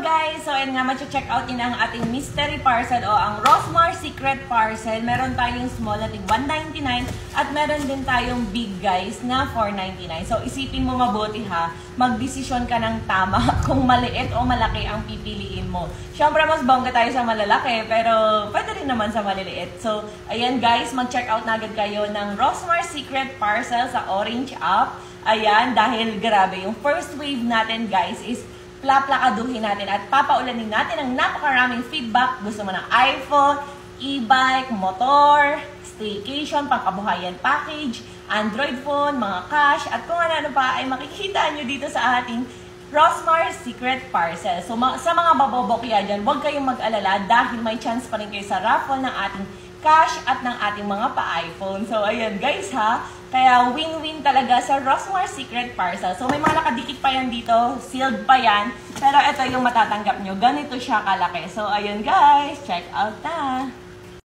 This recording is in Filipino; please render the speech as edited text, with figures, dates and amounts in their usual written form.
guys! So ayun nga, check out din ang ating mystery parcel o ang Rosmar Secret Parcel. Meron tayong small na tig $199 at meron din tayong big guys na $499. So isipin mo mabuti ha, magdesisyon ka ng tama kung maliit o malaki ang pipiliin mo. Siyempre mas bongga tayo sa malalaki pero pwede rin naman sa maliliit. So ayan guys, mag-check out na agad kayo ng Rosmar Secret Parcel sa Orange app. Ayan, dahil grabe, yung first wave natin guys is plaplakaduhin natin at papaulanin natin ang napakaraming feedback. Gusto mo ng iPhone, e-bike, motor, staycation, pangkabuhayan package, Android phone, mga cash, at kung ano pa ay makikita nyo dito sa ating Rosmar Secret Parcel. So sa mga babobokya dyan, huwag kayong mag-alala dahil may chance pa rin kayo sa raffle ng ating cash at ng ating mga pa-iPhone. So ayan guys ha, kaya win-win talaga sa Rosmar Secret Parcel. So may mga nakadikit pa yan dito, sealed pa yan, pero ito yung matatanggap nyo, ganito siya kalaki. So ayun guys, check out na!